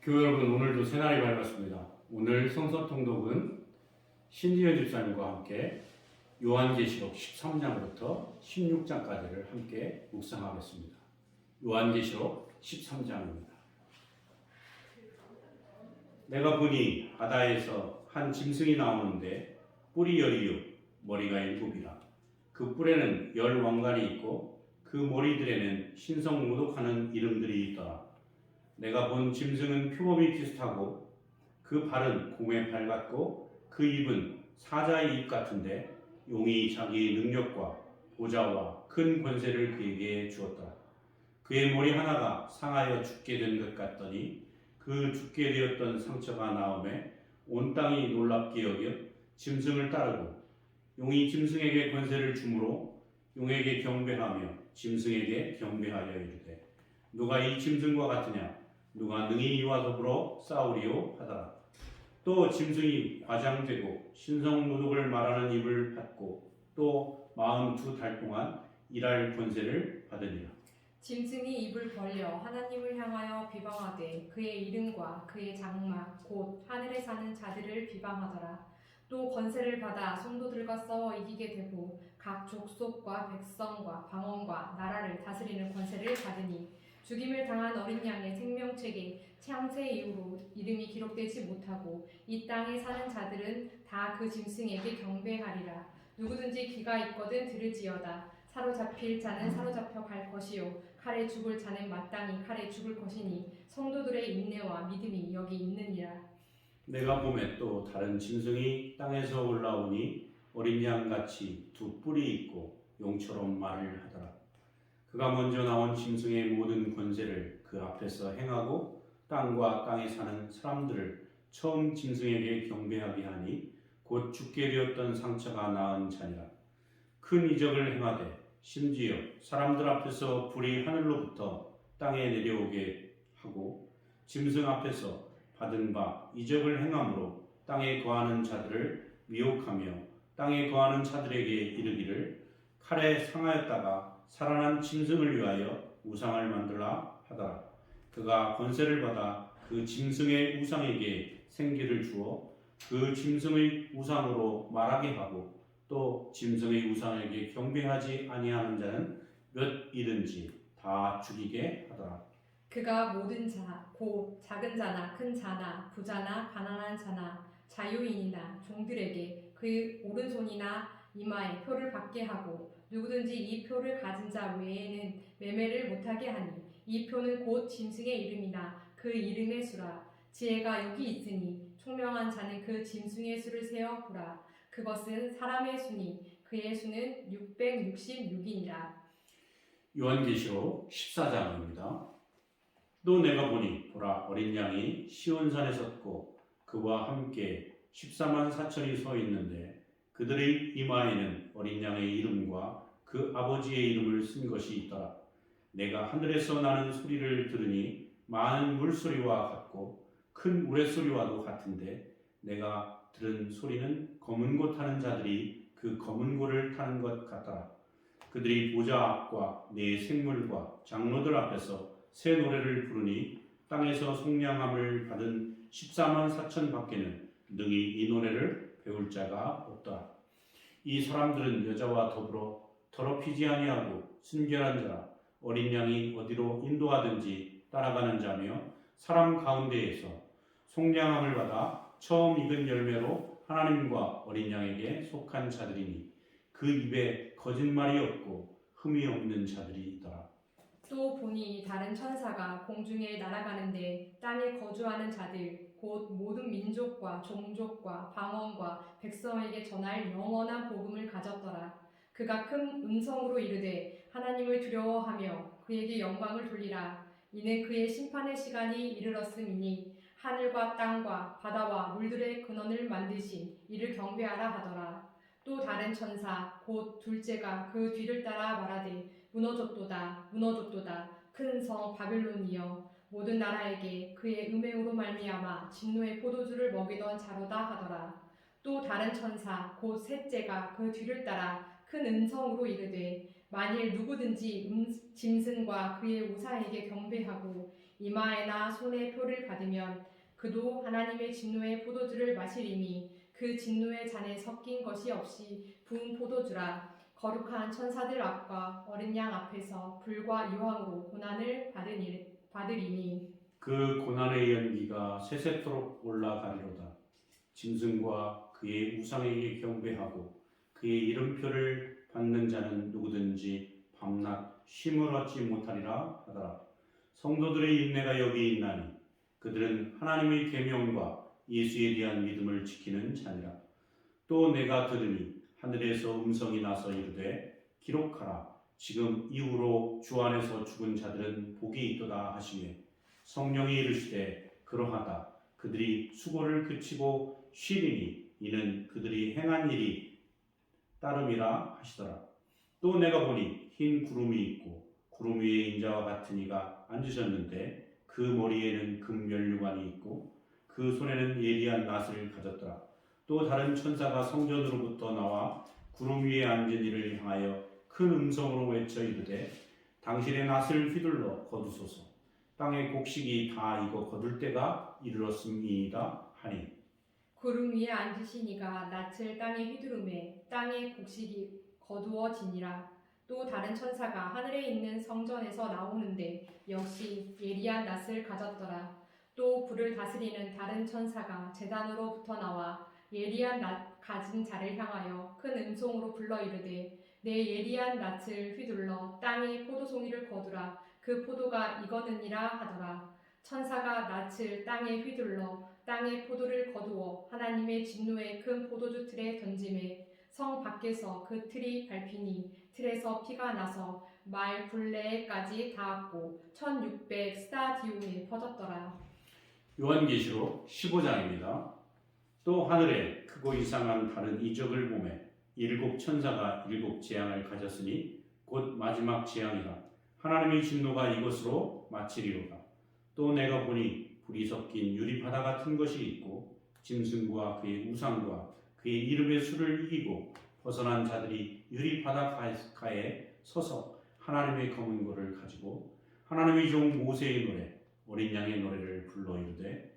교회 여러분, 오늘도 새날이 밝았습니다. 오늘 성서통독은 신지현 집사님과 함께 요한계시록 13장부터 16장까지를 함께 묵상하겠습니다. 요한계시록 13장입니다. 내가 보니 바다에서 한 짐승이 나오는데 뿔이 12, 머리가 7이라. 그 뿔에는 10 왕관이 있고 그 머리들에는 신성 모독하는 이름들이 있더라. 내가 본 짐승은 표범이 비슷하고 그 발은 곰의 발 같고 그 입은 사자의 입 같은데 용이 자기 능력과 보좌와 큰 권세를 그에게 주었더라. 그의 머리 하나가 상하여 죽게 된 것 같더니 그 죽게 되었던 상처가 나오매 온 땅이 놀랍게 여겨 짐승을 따르고 용이 짐승에게 권세를 주므로 용에게 경배하며 짐승에게 경배하여 이르되 누가 이 짐승과 같으냐 누가 능히 이와 더불어 싸우리요 하더라. 또 짐승이 과장되고 신성 모독을 말하는 입을 받고 또 42달 동안 일할 권세를 받으리라. 짐승이 입을 벌려 하나님을 향하여 비방하되 그의 이름과 그의 장막 곧 하늘에 사는 자들을 비방하더라. 또 권세를 받아 성도들과 싸워 이기게 되고 각 족속과 백성과 방언과 나라를 다스리는 권세를 받으니 죽임을 당한 어린 양의 생명책에 창세 이후로 이름이 기록되지 못하고 이 땅에 사는 자들은 다 그 짐승에게 경배하리라. 누구든지 귀가 있거든 들을지어다. 사로잡힐 자는 사로잡혀 갈 것이요 칼에 죽을 자는 마땅히 칼에 죽을 것이니 성도들의 인내와 믿음이 여기 있느니라. 내가 보매 또 다른 짐승이 땅에서 올라오니 어린 양같이 두 뿔이 있고 용처럼 말을 하더라. 그가 먼저 나온 짐승의 모든 권세를 그 앞에서 행하고 땅과 땅에 사는 사람들을 처음 짐승에게 경배하게 하니 곧 죽게 되었던 상처가 나은 자니라. 큰 이적을 행하되 심지어 사람들 앞에서 불이 하늘로부터 땅에 내려오게 하고 짐승 앞에서 받은 바 이적을 행함으로 땅에 거하는 자들을 미혹하며 땅에 거하는 자들에게 이르기를 칼에 상하였다가 살아난 짐승을 위하여 우상을 만들라 하더라. 그가 권세를 받아 그 짐승의 우상에게 생기를 주어 그 짐승의 우상으로 말하게 하고 또 짐승의 우상에게 경배하지 아니하는 자는 몇 이든지 다 죽이게 하더라. 그가 모든 자, 곧 작은 자나 큰 자나 부자나 가난한 자나 자유인이나 종들에게 그 오른손이나 이마에 표를 받게 하고 누구든지 이 표를 가진 자 외에는 매매를 못하게 하니 이 표는 곧 짐승의 이름이나 그 이름의 수라. 지혜가 여기 있으니 총명한 자는 그 짐승의 수를 세어 보라. 그것은 사람의 수니 그의 수는 666이니라. 요한계시록 14장입니다. 또 내가 보니 보라 어린 양이 시온산에 섰고 그와 함께 14만 4천이 서 있는데 그들의 이마에는 어린 양의 이름과 그 아버지의 이름을 쓴 것이 있더라. 내가 하늘에서 나는 소리를 들으니 많은 물소리와 같고 큰 우레소리와도 같은데 내가 들은 소리는 검은 고 타는 자들이 그 검은 고를 타는 것 같더라. 그들이 보좌 앞과 네 생물과 장로들 앞에서 새 노래를 부르니 땅에서 속량함을 받은 14만 4천 밖에는 능히 이 노래를 배울 자가 없더라. 이 사람들은 여자와 더불어 더럽히지 아니하고 순결한 자라 어린 양이 어디로 인도하든지 따라가는 자며 사람 가운데에서 속량함을 받아 처음 익은 열매로 하나님과 어린 양에게 속한 자들이니 그 입에 거짓말이 없고 흠이 없는 자들이 있더라. 또 보니 다른 천사가 공중에 날아가는데 땅에 거주하는 자들 곧 모든 민족과 종족과 방언과 백성에게 전할 영원한 복음을 가졌더라. 그가 큰 음성으로 이르되 하나님을 두려워하며 그에게 영광을 돌리라. 이는 그의 심판의 시간이 이르렀음이니 하늘과 땅과 바다와 물들의 근원을 만드신 이를 경배하라 하더라. 또 다른 천사 곧 둘째가 그 뒤를 따라 말하되 무너졌도다 무너졌도다 큰 성 바벨론이여 모든 나라에게 그의 음행으로 말미암아 진노의 포도주를 먹이던 자로다 하더라. 또 다른 천사 곧 셋째가 그 뒤를 따라 큰 음성으로 이르되 만일 누구든지 짐승과 그의 우사에게 경배하고 이마에나 손에 표를 받으면 그도 하나님의 진노의 포도주를 마시리니 그 진노의 잔에 섞인 것이 없이 부은 포도주라. 거룩한 천사들 앞과 어린 양 앞에서 불과 유황으로 고난을 받으리니 그 고난의 연기가 세세토록 올라가리로다. 짐승과 그의 우상에게 경배하고 그의 이름표를 받는 자는 누구든지 밤낮 쉼을 얻지 못하리라 하더라. 성도들의 인내가 여기 있나니 그들은 하나님의 계명과 예수에 대한 믿음을 지키는 자니라. 또 내가 들으니 하늘에서 음성이 나서 이르되 기록하라. 지금 이후로 주 안에서 죽은 자들은 복이 있도다 하시며 성령이 이르시되 그러하다. 그들이 수고를 그치고 쉬리니 이는 그들이 행한 일이 따름이라 하시더라. 또 내가 보니 흰 구름이 있고 구름 위에 인자와 같은 이가 앉으셨는데 그 머리에는 금면류관이 있고 그 손에는 예리한 낫을 가졌더라. 또 다른 천사가 성전으로부터 나와 구름 위에 앉은 이를 향하여 큰 음성으로 외쳐 이르되 당신의 낫을 휘둘러 거두소서. 땅의 곡식이 다 익어 거둘 때가 이르렀음이니이다 하니 구름 위에 앉으신 이가 낯을 땅에 휘두르매 땅의 곡식이 거두어지니라. 또 다른 천사가 하늘에 있는 성전에서 나오는데 역시 예리한 낫을 가졌더라. 또 불을 다스리는 다른 천사가 제단으로부터 나와 예리한 낫 가진 자를 향하여 큰 음성으로 불러 이르되 내 예리한 낫을 휘둘러 땅에 포도송이를 거두라. 그 포도가 익었느니라 하더라. 천사가 낫을 땅에 휘둘러 땅의 포도를 거두어 하나님의 진노의 큰 포도주 틀에 던지매 성 밖에서 그 틀이 밟히니 틀에서 피가 나서 말 굴레까지 닿았고 1600 스타디온에 퍼졌더라. 요한계시록 15장입니다. 또 하늘에 크고 이상한 다른 이적을 보매 일곱 천사가 일곱 재앙을 가졌으니 곧 마지막 재앙이라. 하나님의 진노가 이것으로 마치리로다. 또 내가 보니 불이 섞인 유리바다 같은 것이 있고 짐승과 그의 우상과 그의 이름의 수를 이기고 벗어난 자들이 유리바다가에 서서 하나님의 검은 고를 가지고 하나님의 종 모세의 노래 어린 양의 노래를 불러 이르되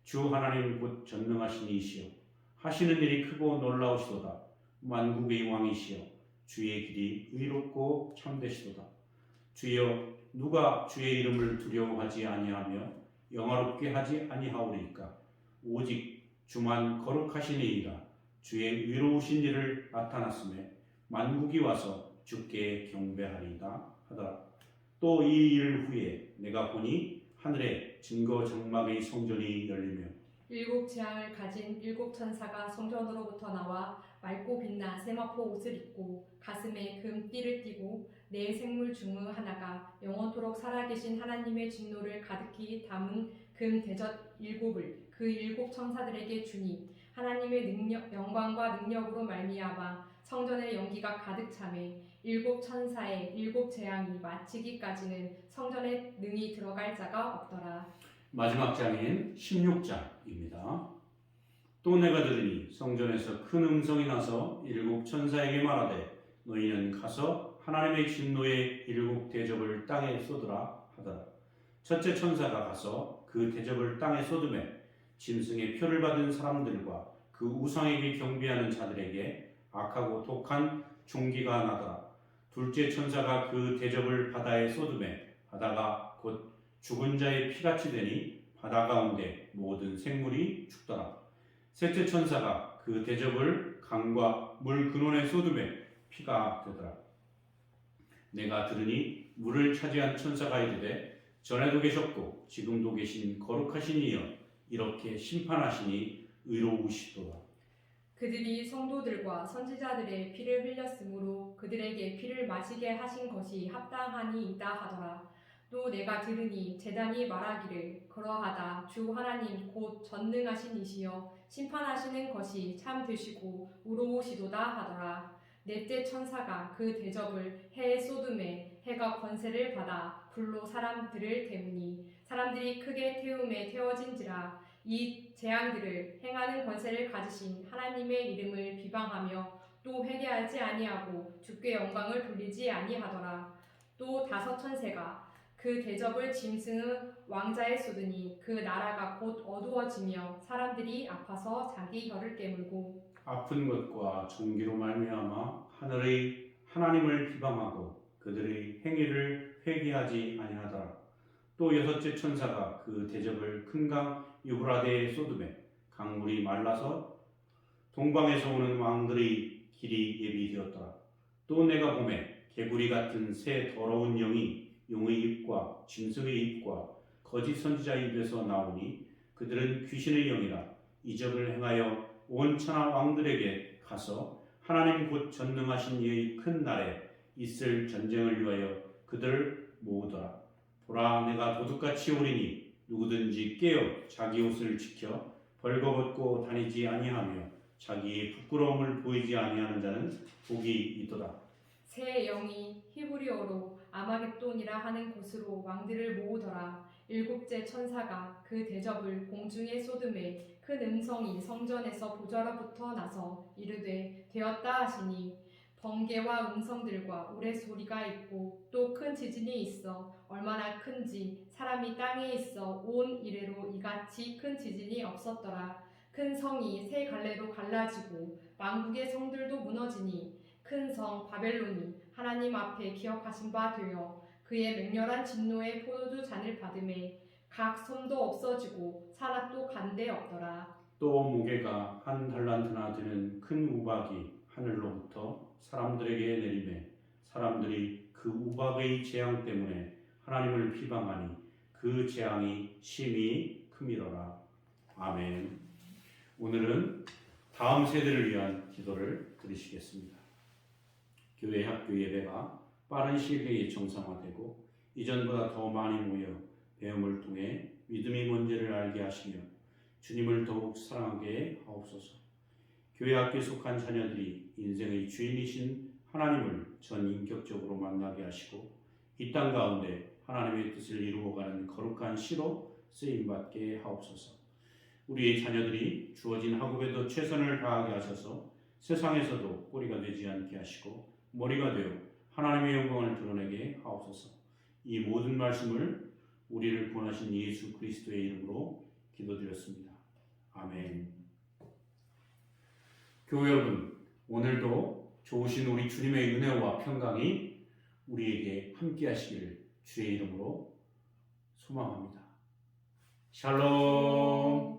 주 하나님 곧 전능하신 이시여 하시는 일이 크고 놀라우시도다. 만국의 왕이시여 주의 길이 의롭고 참되시도다. 주여 누가 주의 이름을 두려워하지 아니하며 영화롭게 하지 아니하오리까. 오직 주만 거룩하시니이다. 주의 의로우신 일을 나타났음에 만국이 와서 주께 경배하리이다 하더라. 또 이 일 후에 내가 보니 하늘에 증거 장막의 성전이 열리며 일곱 재앙을 가진 일곱 천사가 성전으로부터 나와 맑고 빛난 세마포 옷을 입고 가슴에 금띠를 띠고 네 생물 중 하나가 영원토록 살아계신 하나님의 진노를 가득히 담은 금 대접 일곱을 그 일곱 천사들에게 주니 하나님의 영광과 능력으로 말미암아 성전의 연기가 가득 차매 일곱 천사의 일곱 재앙이 마치기까지는 성전에 능히 들어갈 자가 없더라. 마지막 장인 16장입니다. 또 내가 들으니 성전에서 큰 음성이 나서 일곱 천사에게 말하되 너희는 가서 하나님의 진노의 일곱 대접을 땅에 쏟으라 하더라. 첫째 천사가 가서 그 대접을 땅에 쏟음에 짐승의 표를 받은 사람들과 그 우상에게 경배하는 자들에게 악하고 독한 종기가 나더라. 둘째 천사가 그 대접을 바다에 쏟음에 바다가 곧 죽은 자의 피같이 되니 바다 가운데 모든 생물이 죽더라. 셋째 천사가 그 대접을 강과 물 근원에 쏟음에 피가 되더라. 내가 들으니 물을 차지한 천사가 이르되 전에도 계셨고 지금도 계신 거룩하신 이여 이렇게 심판하시니 의로우시도다. 그들이 성도들과 선지자들의 피를 흘렸으므로 그들에게 피를 마시게 하신 것이 합당하니이다 하더라. 또 내가 들으니 제단이 말하기를 그러하다. 주 하나님 곧 전능하신 이시여 심판하시는 것이 참 되시고 의로우시도다 하더라. 넷째 천사가 그 대접을 해에 쏟음에 해가 권세를 받아 불로 사람들을 태우니 사람들이 크게 태움에 태워진지라. 이 재앙들을 행하는 권세를 가지신 하나님의 이름을 비방하며 또 회개하지 아니하고 주께 영광을 돌리지 아니하더라. 또 다섯 천사가 그 대접을 짐승의 왕자에 쏟으니 그 나라가 곧 어두워지며 사람들이 아파서 자기 혀를 깨물고 아픈 것과 종기로 말미암아 하늘의 하나님을 비방하고 그들의 행위를 회개하지 아니하더라. 또 여섯째 천사가 그 대접을 큰 강 유브라데에 쏟으매 강물이 말라서 동방에서 오는 왕들의 길이 예비되었더라. 또 내가 보매 개구리 같은 새 더러운 영이 용의 입과 짐승의 입과 거짓 선지자의 입에서 나오니 그들은 귀신의 영이라 이적을 행하여 온 천하 왕들에게 가서 하나님 곧 전능하신 이의 큰 날에 있을 전쟁을 위하여 그들을 모으더라. 보라, 내가 도둑같이 오리니 누구든지 깨어 자기 옷을 지켜 벌거벗고 다니지 아니하며 자기의 부끄러움을 보이지 아니하는 자는 복이 있도다. 새 영이 히브리어로 아마겟돈이라 하는 곳으로 왕들을 모으더라. 일곱째 천사가 그 대접을 공중에 쏟음에 큰 음성이 성전에서 보좌로부터 나서 이르되 되었다 하시니 번개와 음성들과 우레소리가 있고 또 큰 지진이 있어 얼마나 큰지 사람이 땅에 있어 온 이래로 이같이 큰 지진이 없었더라. 큰 성이 세 갈래로 갈라지고 만국의 성들도 무너지니 큰 성 바벨론이 하나님 앞에 기억하신 바 되어 그의 맹렬한 진노의 포도주 잔을 받음에 각 섬도 없어지고 산악도 간데 없더라. 또 무게가 한 달란트나 되는 큰 우박이 하늘로부터 사람들에게 내리매 사람들이 그 우박의 재앙 때문에 하나님을 비방하니 그 재앙이 심히 크미러라. 아멘. 오늘은 다음 세대를 위한 기도를 드리시겠습니다. 교회 학교 예배가 빠른 시일 내에 정상화되고 이전보다 더 많이 모여 배움을 통해 믿음이 뭔지를 알게 하시며 주님을 더욱 사랑하게 하옵소서. 교회 학교에 속한 자녀들이 인생의 주인이신 하나님을 전인격적으로 만나게 하시고 이 땅 가운데 하나님의 뜻을 이루어가는 거룩한 시로 쓰임받게 하옵소서. 우리의 자녀들이 주어진 학업에도 최선을 다하게 하셔서 세상에서도 꼬리가 되지 않게 하시고 머리가 되어 하나님의 영광을 드러내게 하옵소서. 이 모든 말씀을 우리를 구원하신 예수 그리스도의 이름으로 기도드렸습니다. 아멘. 교회 여러분, 오늘도 좋으신 우리 주님의 은혜와 평강이 우리에게 함께 하시기를 주의 이름으로 소망합니다. 샬롬.